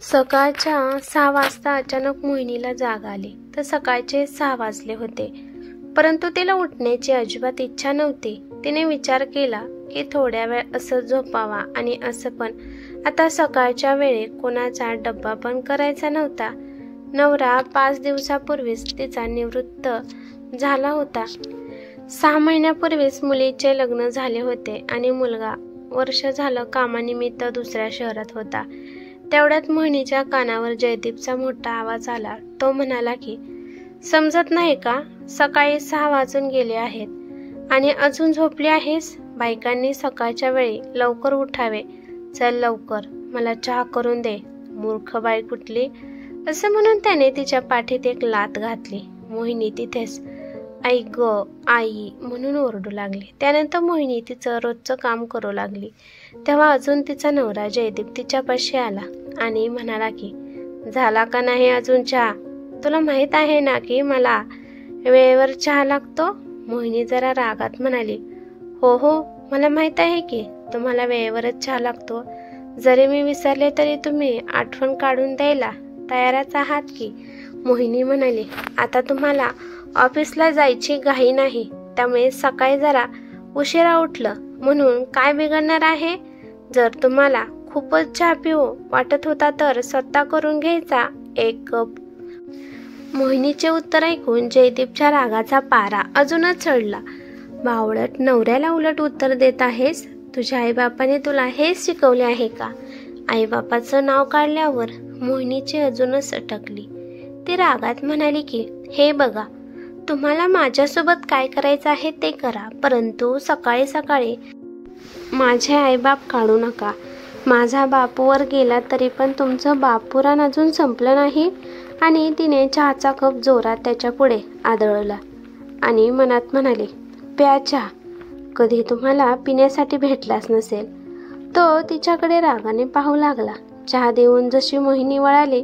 सकाळच्या 6 वाजता अचानक मोहिनीला जाग आली तर सकाळचे 6 वाजले होते, परंतु तिला उठण्याची अजिबात इच्छा नव्हती. तिने विचार केला की थोड्या वेळ असं झोपावा आणि असं पण आता सकाळच्या वेळी कोणाचा डब्बा पण करायचा नव्हता. नवरा 5 दिवसापूर्वीच तिचा निवृत्त झाला होता. 6 महिन्यापूर्वीच मुलीचे लग्न झाले होते आणि मुलगा वर्ष झालं कामानिमित्त दुसऱ्या शहरात होता. तेवढ्यात मोहिनीच्या कानावर जयदीपचा मोठा आवाज आला. तो म्हणाला की समजत नाही का, सकाळी 6 वाजून गेले आहेत आणि अजून झोपली आहेस? बायकांनी सकाळच्या वेळी लवकर उठावे. चल लवकर, मला चहा करून दे. मूर्ख बाई कुठली, असं म्हणून त्याने तिच्या पाठीत एक लाथ घातली. मोहिनी तिथेच आई ग आई म्हणून ओरडू लागली. त्यानंतर मोहिनी तिचं रोजचं काम करू लागली. तेव्हा अजून तिचा नवरा जयदीप तिच्यापाशी आला आणि म्हणाला की झाला का नाही अजून चहा? तुला माहित आहे ना की मला वेळेवर चहा लागतो? मोहिनी जरा रागात म्हणाली, हो हो, मला माहित आहे की तुम्हाला वेळेवरच चहा लागतो. जरी मी विसरले तरी तुम्ही आठवण काढून द्यायला तयारच आहात की? मोहिनी म्हणाली, आता तुम्हाला ऑफिसला जायची घाई नाही, त्यामुळे सकाळी जरा उशिरा उठलं म्हणून काय बिघडणार आहे? जर तुम्हाला खूपच चहा पिऊ वाटत होता तर स्वतः करून घ्यायचा 1 कप. मोहिनीचे उत्तर ऐकून जयदीपच्या रागाचा पारा अजूनच चढला. बावळट, नवऱ्याला उलट उत्तर देत आहेस? तुझ्या आईबापाने तुला हेच शिकवले आहे का? आईबापाचं नाव काढल्यावर मोहिनीची अजूनच अटकली. ती रागात म्हणाली की हे बघा, तुम्हाला माझ्यासोबत काय करायचं आहे ते करा, परंतु सकाळी सकाळी माझे आईबाप काढू नका. माझा बापूवर गेला तरी पण तुमचं बापुराण अजून संपलं नाही. आणि तिने चहाचा कप जोरात त्याच्या पुढे आदळला आणि मनात म्हणाली, प्या चहा, कधी तुम्हाला पिण्यासाठी भेटलाच नसेल. तो तिच्याकडे रागाने पाहू लागला. चहा देऊन जशी मोहिनी वळाली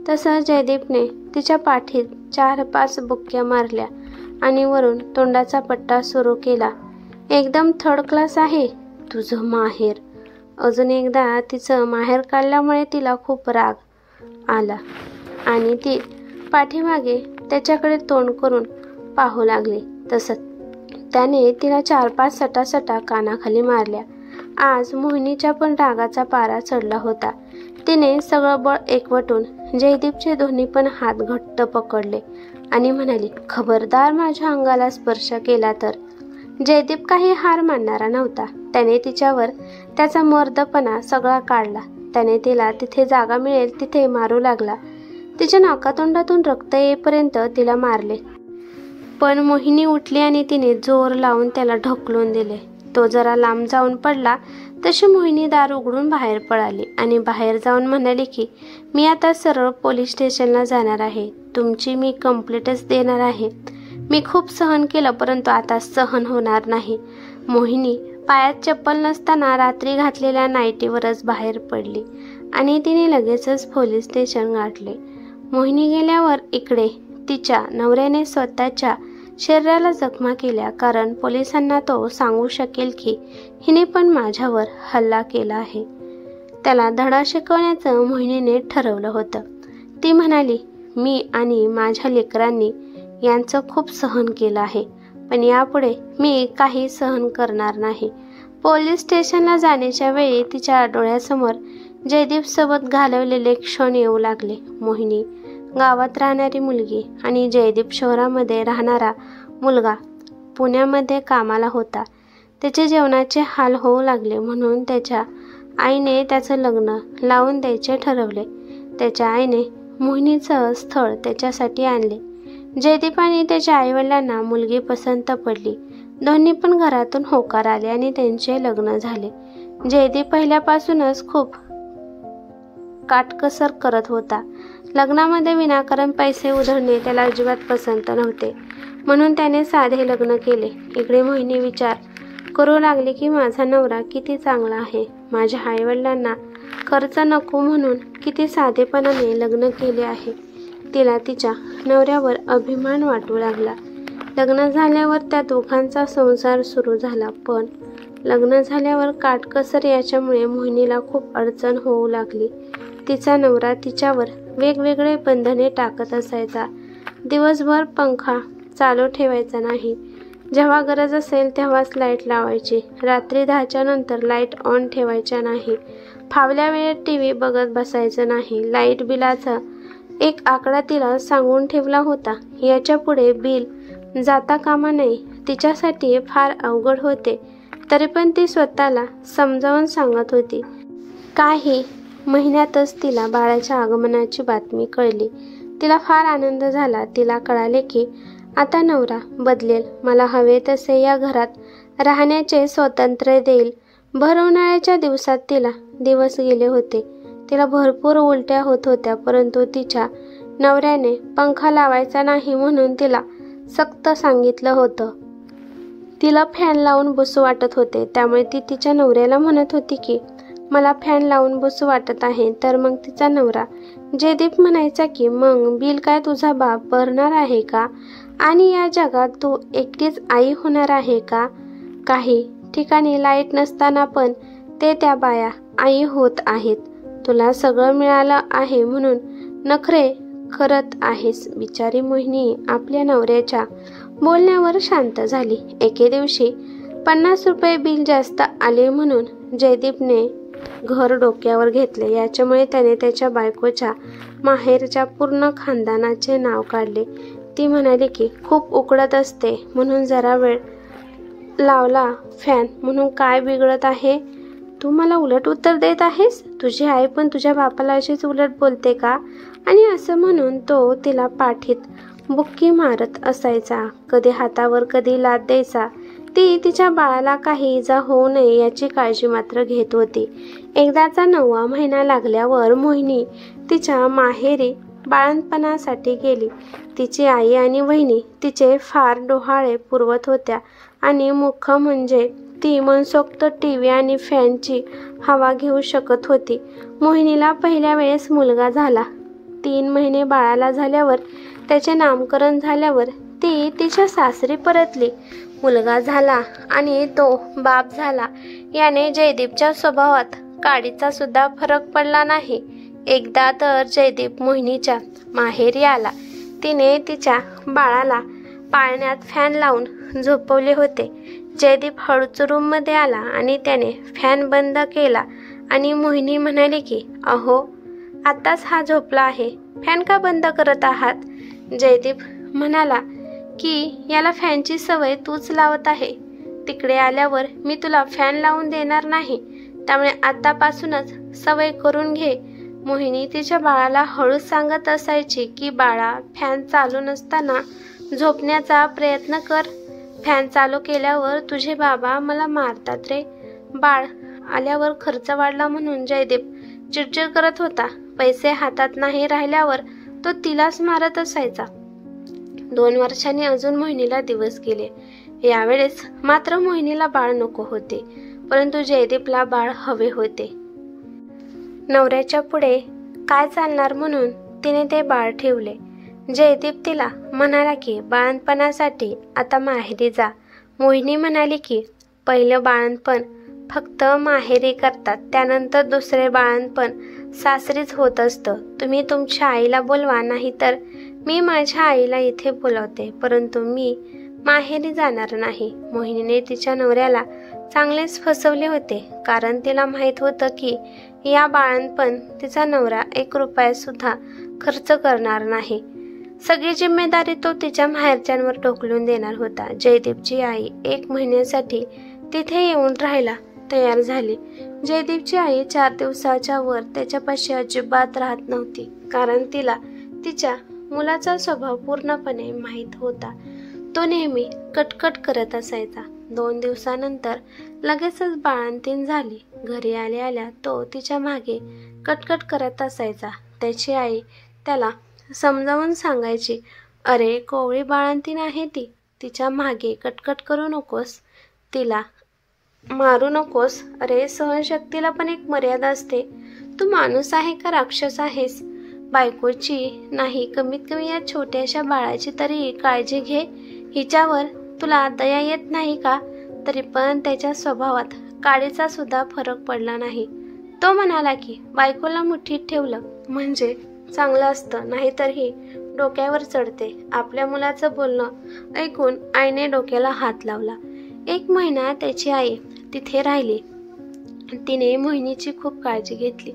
तसं जयदीपने तिच्या पाठीत 4-5 बुक्क्या मारल्या आणि वरून तोंडाचा पट्टा सुरू केला. एकदम थर्ड क्लास आहे तुझं माहेर. अजून एकदा तिचं माहेर काढल्यामुळे तिला खूप राग आला आणि ती पाठीमागे त्याच्याकडे तोंड करून पाहू लागली. तसंच त्याने तिला 4-5 सटासटा कानाखाली मारल्या. आज मोहिनीच्या पण रागाचा पारा चढला होता. तिने सगळं बळ एकवटून जयदीपचे दोन्ही पण हात घट्ट पकडले आणि म्हणाली, खबरदार माझ्या अंगाला स्पर्श केला तर. जयदीप काही हार मानणारा नव्हता. त्याने तिच्यावर त्याचा मर्दपणा सगळा काढला. त्याने तिला तिथे जागा मिळेल तिथे मारू लागला. तिच्या नाकातोंडातून रक्त येईपर्यंत तिला मारले. पण मोहिनी उठली आणि तिने जोर लावून त्याला ढकलून दिले. तो जरा लांब जाऊन पडला तशी मोहिनी दार उघडून बाहेर पळाली आणि बाहेर जाऊन म्हणाली की मी आता सरळ पोलीस स्टेशनला जाणार आहे. तुमची मी कंप्लेंटच देणार आहे. मी खूप सहन केलं, परंतु आता सहन होणार नाही. मोहिनी पायात चप्पल नसताना रात्री घातलेल्या नाईटीवरच बाहेर पडली आणि तिने लगेचच पोलीस स्टेशन गाठले. मोहिनी गेल्यावर इकडे तिच्या नवऱ्याने स्वतःच्या शरीराला जखमा केल्या, कारण पोलिसांना तो सांगू शकेल की हिने पण माझ्यावर हल्ला केला आहे. त्याला धडा शिकवण्याचं मोहिनीने ठरवलं होतं. ती म्हणाली, मी आणि माझ्या लेकरांनी यांचं खूप सहन केलं आहे, पण यापुढे मी काही सहन करणार नाही. पोलीस स्टेशनला जाण्याच्या वेळी तिच्या डोळ्यासमोर जयदीपसोबत घालवलेले क्षण येऊ लागले. मोहिनी गावात राहणारी मुलगी आणि जयदीप शहरामध्ये राहणारा मुलगा पुण्यामध्ये कामाला होता. त्याचे जेवणाचे हाल होऊ लागले म्हणून त्याच्या आईने त्याचं लग्न लावून द्यायचे ठरवले. त्याच्या आईने मोहिनीचं स्थळ त्याच्यासाठी आणले. जयदीप आणि त्याच्या आईवडिलांना मुलगी पसंत पडली. दोन्ही पण घरातून होकार आले आणि त्यांचे लग्न झाले. जयदीप पहिल्यापासूनच खूप काटकसर करत होता. लग्नामध्ये विनाकारण पैसे उधळणे त्याला अजिबात पसंत नव्हते, म्हणून त्याने साधे लग्न केले. इकडे मोहिनी विचार करू लागली की माझा नवरा किती चांगला आहे. माझ्या आईवडिलांना खर्च नको म्हणून किती साधेपणाने लग्न केले आहे. तिला तिच्या नवऱ्यावर अभिमान वाटू लागला. लग्न झाल्यावर त्या दोघांचा संसार सुरू झाला, पण लग्न झाल्यावर काटकसर याच्यामुळे मोहिनीला खूप अडचण होऊ लागली. तिचा नवरा तिच्यावर वेगवेगळे बंधने टाकत असायचा. दिवसभर पंखा चालू ठेवायचा नाही. जेव्हा गरज असेल तेव्हाच लाईट लावायची. रात्री 10च्या नंतर लाईट ऑन ठेवायच्या नाही. फावल्या वेळेत टीव्ही बघत बसायचं नाही. लाईट बिलाचा एक आकडा तिला सांगून ठेवला होता. याच्या पुढे बिल जाता कामा नये. तिच्यासाठी फार अवघड होते, तरी पण ती स्वतःला समजावून सांगत होती. काही महिन्यातच तिला बाळाच्या आगमनाची बातमी कळली. तिला फार आनंद झाला. तिला कळाले की आता नवरा बदलेल, मला हवे तसे या घरात राहण्याचे स्वातंत्र्य देईल. भर उन्हाळ्याच्या दिवसात तिला दिवस गेले होते. तिला भरपूर उलट्या होत होत्या, परंतु तिच्या नवऱ्याने पंखा लावायचा नाही म्हणून तिला सक्त सांगितलं होतं. तिला फॅन लावून बसू वाटत होते, त्यामुळे ती तिच्या नवऱ्याला म्हणत होती की मला फॅन लावून बसू वाटत आहे. तर मग तिचा नवरा जयदीप म्हणायचा की मग बिल काय तुझा बाप भरणार आहे का? आणि या जगात तू एकटीच आई होणार आहे का? काही ठिकाणी लाईट नसताना पण ते त्या बाया आई होत आहेत. तुला सगळं मिळालं आहे म्हणून नखरे करत आहेस. बिचारी मोहिनी आपल्या नवऱ्याच्या बोलण्यावर शांत झाली. एके दिवशी 50 रुपये बिल जास्त आले म्हणून जयदीपने घर डोक्यावर घेतले. याच्यामुळे त्याने त्याच्या बायकोच्या माहेरच्या पूर्ण खानदानाचे नाव काढले. ती म्हणाली की खूप उकडत असते म्हणून जरा वेळ लावला फॅन म्हणून काय बिघडत आहे? तू मला उलट उत्तर देत आहेस? तुझी आई पण तुझ्या बापाला अशीच उलट बोलते का? आणि असं म्हणून तो तिला पाठीत बुक्की मारत असायचा. कधी हातावर कधी लाथ द्यायचा. ती तिच्या बाळाला काही इजा होऊ नये याची काळजी मात्र घेत होती. एकदाचा 9वा महिना लागल्यावर मोहिनी तिच्या माहेरी बाळंतपणासाठी गेली. तिची आई आणि वहिनी तिचे फार डोहाळे पुरवत होत्या आणि मुख्य म्हणजे ती मनसोक्त टीव्ही आणि फॅनची हवा घेऊ शकत होती. मोहिनीला पहिल्या वेळेस मुलगा झाला. 3 महिने बाळाला झाल्यावर त्याचे नामकरण झाल्यावर ती तिच्या सासरी परतली. मुलगा झाला आणि तो बाप झाला याने जयदीपच्या स्वभावात काडीचा सुद्धा फरक पडला नाही. एकदा तर जयदीप मोहिनीच्या माहेरी आला. तिने तिच्या बाळाला पाळण्यात फॅन लावून झोपवले होते. जयदीप हळूच रूममध्ये आला आणि त्याने फॅन बंद केला आणि मोहिनी म्हणाली की अहो, आताच हा झोपला आहे, फॅन का बंद करत आहात? जयदीप म्हणाला की याला फॅनची सवय तूच लावत आहे. तिकडे आल्यावर मी तुला फॅन लावून देणार नाही, त्यामुळे आतापासूनच सवय करून घे. मोहिनी तिच्या बाळाला हळूच सांगत असायची की बाळा, फॅन चालू नसताना झोपण्याचा प्रयत्न कर. फॅन चालू केल्यावर तुझे बाबा मला मारतात रे. बाळ आल्यावर खर्च वाढला म्हणून जयदीप चिडचिड करत होता. पैसे हातात नाही राहिल्यावर तो तिलाच मारत असायचा. 2 वर्षांनी अजून मोहिनीला दिवस गेले. यावेळेस मात्र मोहिनीला बाळ नको होते, परंतु जयदीपला बाळ हवे होते. नवऱ्याच्या पुढे काय चालणार म्हणून तिने ते बाळ ठेवले. जयदीप तिला म्हणाला की बाळंतपणासाठी आता माहेरी जा. मोहिनी म्हणाली की पहिलं बाळंतपण फक्त माहेरी करतात, त्यानंतर दुसरे बाळंतपण सासरीच होत असतं. तुम्ही तुमच्या आईला बोलवा, नाहीतर मी माझ्या आईला इथे बोलवते, परंतु मी माहेरी जाणार नाही. मोहिनीने तिच्या नवऱ्याला चांगलेच फसवले होते, कारण तिला माहीत होतं की या बाळंतपण तिचा नवरा 1 रुपया सुद्धा खर्च करणार नाही. सगळी जिम्मेदारी तो तिच्या माहेरच्यांवर ढकलून देणार होता. जयदीपची आई 1 महिन्यासाठी तिथे येऊन राहायला तयार झाली. जयदीपची आई 4 दिवसाच्या वर त्याच्यापाशी अजिबात राहत नव्हती, कारण तिला तिच्या मुलाचा स्वभाव पूर्णपणे माहीत होता. तो नेहमी कटकट करत असायचा. 2 दिवसानंतर लगेचच बाळंतीण झाली. घरी आल्या आल्या तो तिच्या मागे कटकट करत असायचा. त्याची आई त्याला समजावून सांगायची, अरे कोवळी बाळंतीण आहे ती, तिच्या मागे कटकट करू नकोस, तिला मारू नकोस. अरे सहनशक्तीला पण एक मर्यादा असते. तू माणूस आहे का राक्षस आहेस? बायकोची नाही, कमीत कमी या छोट्याशा बाळाची तरी काळजी घे. हिच्यावर तुला दया येत नाही का? तरी पण त्याच्या स्वभावात काडीचा सुद्धा फरक पडला नाही. तो म्हणाला की बायकोला मुठीत ठेवलं म्हणजे चांगलं असतं, नाहीतर ही डोक्यावर चढते. आपल्या मुलाचं बोलणं ऐकून आईने डोक्याला हात लावला. 1 महिना त्याची आई तिथे राहिली. तिने मोहिनीची खूप काळजी घेतली.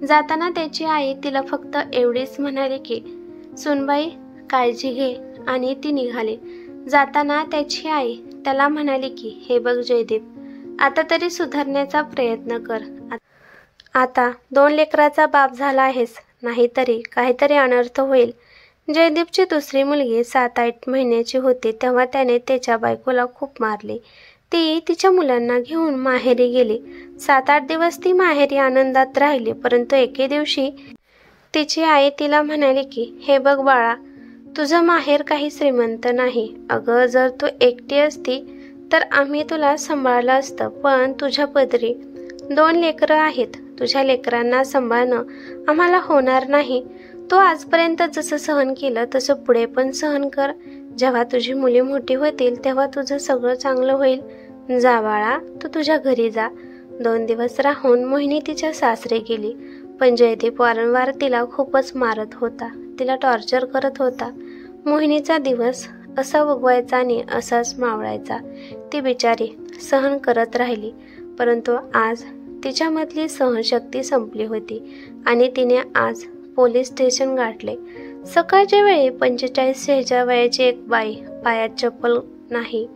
जाताना त्याची आई तिला फक्त एवढेच म्हणाली की सुनबाई काळजी घे, आणि ती निघाली. जाताना त्याची आई त्याला म्हणाली की हे बघ जयदीप, आता तरी सुधारण्याचा प्रयत्न कर. आता 2 लेकराचा बाप झाला आहेस, नाहीतरी काहीतरी अनर्थ होईल. जयदीपची दुसरी मुलगी 7-8 महिन्याची होती तेव्हा त्याने त्याच्या बायकोला खूप मारले. ती तिच्या मुलांना घेऊन माहेरी गेली. 7-8 दिवस ती माहेरी आनंदात राहिली. परंतु एके दिवशी तिची आई तिला म्हणाली की हे बघ बाळा, तुझं माहेर काही श्रीमंत नाही. अगं, जर तू एकटी असती तर आम्ही तुला सांभाळलं असतं, पण तुझ्या पदरी 2 लेकरं आहेत. तुझ्या लेकरांना सांभाळणं आम्हाला होणार नाही. तू आजपर्यंत जसं सहन केलं तसं पुढे पण सहन कर. जेव्हा तुझी मुली मोठी होतील तेव्हा तुझं सगळं चांगलं होईल. जा बाळा, तू तुझ्या घरी जा. 2 दिवस राहून मोहिनी तिच्या सासरी गेली. पण जयदीप वारंवार तिला खूपच मारत होता, तिला टॉर्चर करत होता. मोहिनीचा दिवस असा उगवायचा आणि असाच मावळायचा. ती बिचारी सहन करत राहिली. परंतु आज तिच्यामधली सहनशक्ती संपली होती आणि तिने आज पोलीस स्टेशन गाठले. सकाळच्या वेळी 45-46 वयाची एक बाई, पायात चप्पल नाही,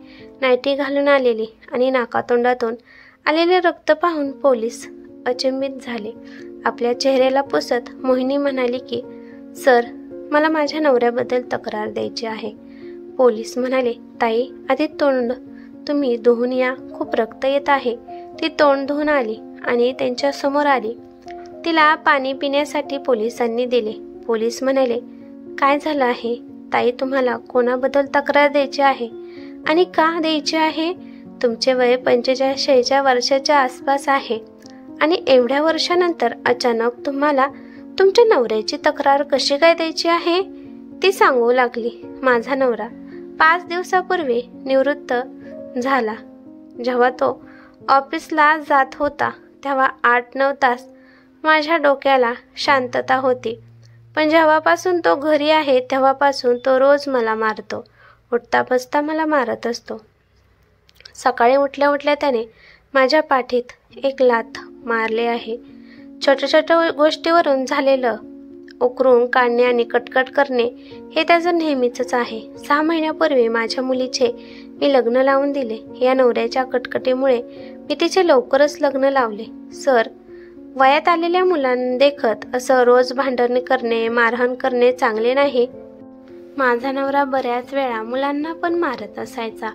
नाईटी घालून आलेली आणि नाकातोंडातून आलेले रक्त पाहून पोलीस अचंबित झाले. आपल्या चेहऱ्याला पुसत मोहिनी म्हणाली की सर, मला माझ्या नवऱ्याबद्दल तक्रार द्यायची आहे. पोलीस म्हणाले, ताई, आधी तोंड तुम्ही धुवून या, खूप रक्त येत आहे. ती तोंड धुवून आली आणि त्यांच्या समोर आली. तिला पाणी पिण्यासाठी पोलिसांनी दिले. पोलीस म्हणाले, काय झालं आहे ताई, तुम्हाला कोणाबद्दल तक्रार द्यायची आहे आणि का द्यायची आहे? तुमचे वय 45-46 वर्षाच्या आसपास आहे आणि एवढ्या वर्षानंतर अचानक तुम्हाला तुमच्या नवऱ्याची तक्रार कशी काय द्यायची आहे? ती सांगू लागली, माझा नवरा 5 दिवसापूर्वी निवृत्त झाला. जेव्हा तो ऑफिसला जात होता तेव्हा 8-9 तास माझ्या डोक्याला शांतता होती. पण जेव्हापासून तो घरी आहे तेव्हापासून तो रोज मला मारतो. उठता बसता मला मारत असतो. सकाळी उठल्या उठल्या त्याने माझ्या पाठीत एक लाथ मारले आहे. छोट्या छोट्या गोष्टीवरून झालेलं उकरून काढणे आणि कटकट करणे हे त्याचं नेहमीच आहे. 6 महिन्यापूर्वी माझ्या मुलीचे मी लग्न लावून दिले. या नवऱ्याच्या कटकटीमुळे मी तिचे लवकरच लग्न लावले. सर, वयात आलेल्या मुलांदेखत असं रोज भांडण करणे, मारहाण करणे चांगले नाही. माझा नवरा बऱ्याच वेळा मुलांना पण मारत असायचा.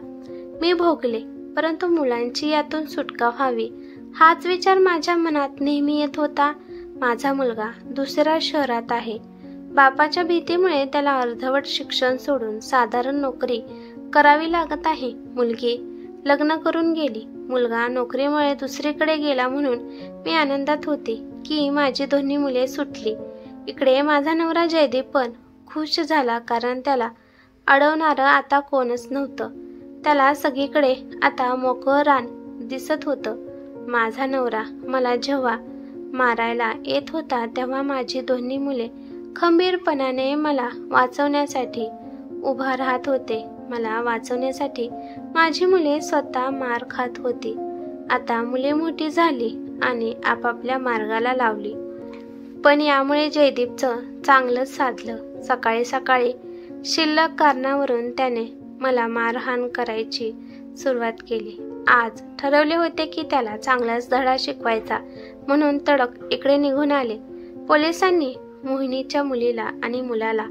मी भोगले, परंतु मुलांची यातून सुटका व्हावी हाच विचार माझ्या मनात नेहमी येत होता. माझा मुलगा दुसऱ्या शहरात आहे. बापाच्या भीतीमुळे त्याला अर्धवट शिक्षण सोडून साधारण नोकरी करावी लागत आहे. मुलगी लग्न करून गेली. मुलगा नोकरीमुळे दुसरीकडे गेला म्हणून मी आनंदात होते की माझी दोन्ही मुले सुटली. इकडे माझा नवरा जयदीप पण खुश झाला, कारण त्याला अडवणारं आता कोणच नव्हतं. त्याला सगळीकडे आता मोकळं रान दिसत होतं. माझा नवरा मला जेव्हा मारायला येत होता तेव्हा माझी दोन्ही मुले खंबीरपणाने मला वाचवण्यासाठी उभा राहत होते. मला वाचवण्यासाठी माझी मुले स्वतः मार खात होती. आता मुले मोठी झाली आणि आपापल्या मार्गाला लावली. पण यामुळे जयदीपचं चांगलंच साधलं. सकाळी सकाळी शिल्लक कारणावरून त्याने मला मारहाण करायची सुरुवात केली. आज ठरवले होते की त्याला चांगलाच धडा शिकवायचा, म्हणून तडक इकडे निघून आले. पोलिसांनी मोहिनीच्या मुलीला आणि मुलाला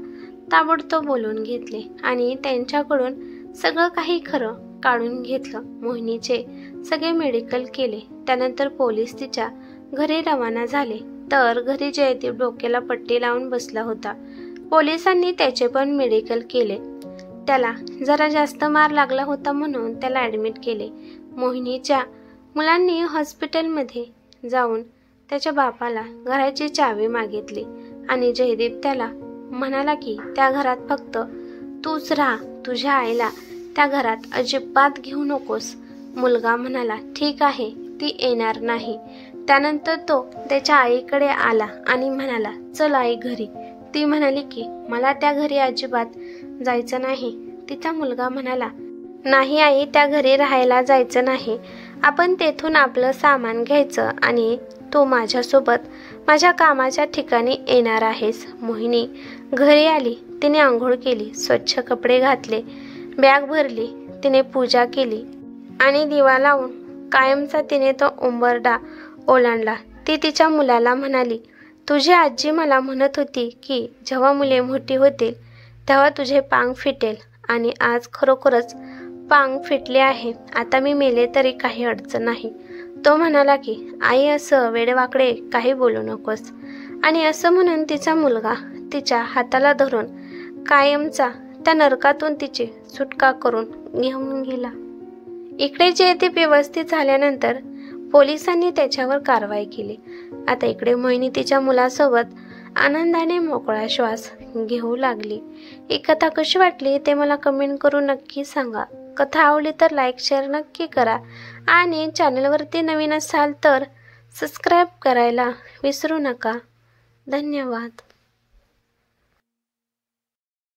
ताबडतोब बोलवून घेतले आणि त्यांच्याकडून सगळं काही खरं काढून घेतलं. मोहिनीचे सगळे मेडिकल केले. त्यानंतर पोलीस तिच्या घरी रवाना झाले. तर घरी जयदीप डोक्याला पट्टी लावून बसला होता. पोलिसांनी त्याचे पण मेडिकल केले. त्याला जरा जास्त मार लागला होता म्हणून त्याला ॲडमिट केले. मोहिनीच्या मुलांनी हॉस्पिटलमध्ये जाऊन त्याच्या बापाला घराची चावी मागितली आणि जयदीप त्याला म्हणाला की त्या घरात फक्त तूच राहा, तुझ्या आईला त्या घरात अजिबात घेऊ नकोस. मुलगा म्हणाला, ठीक आहे, ती येणार नाही. त्यानंतर तो त्याच्या आईकडे आला आणि म्हणाला, चल आई घरी. ती म्हणाली की मला त्या घरी अजिबात जायचं नाही. तिचा मुलगा म्हणाला, नाही आई, त्या घरी राहायला जायचं नाही. आपण तेथून आपलं सामान घ्यायचं आणि तू माझ्यासोबत माझ्या कामाच्या ठिकाणी येणार आहेस. मोहिनी घरी आली. तिने आंघोळ केली, स्वच्छ कपडे घातले, बॅग भरली. तिने पूजा केली आणि दिवा लावून कायमचा तिने तो उंबरडा ओलांडला. ती तिच्या मुलाला म्हणाली, तुझी आजी मला म्हणत होती की जेव्हा मुले मोठी होतील तेव्हा तुझे पांग फिटेल आणि आज खरोखरच पांग फिटले आहे. आता मी मेले तरी काही अडचण नाही. तो म्हणाला की आई, असं वेडेवाकडे काही बोलू नकोस. आणि असं म्हणून तिचा मुलगा तिच्या हाताला धरून कायमचा त्या नरकातून तिची सुटका करून घेऊन गेला. इकडे जे ते व्यवस्थित झाल्यानंतर पोलिसांनी त्याच्यावर कारवाई केली. आता इकडे मोहिनी तिच्या मुलासोबत आनंदाने मोकळा श्वास घेऊ लागली. ही कथा कशी वाटली ते मला कमेंट करून नक्की सांगा. कथा आवडली तर लाईक शेअर नक्की करा आणि चॅनलवरती नवीन असाल तर सबस्क्राईब करायला विसरू नका. धन्यवाद.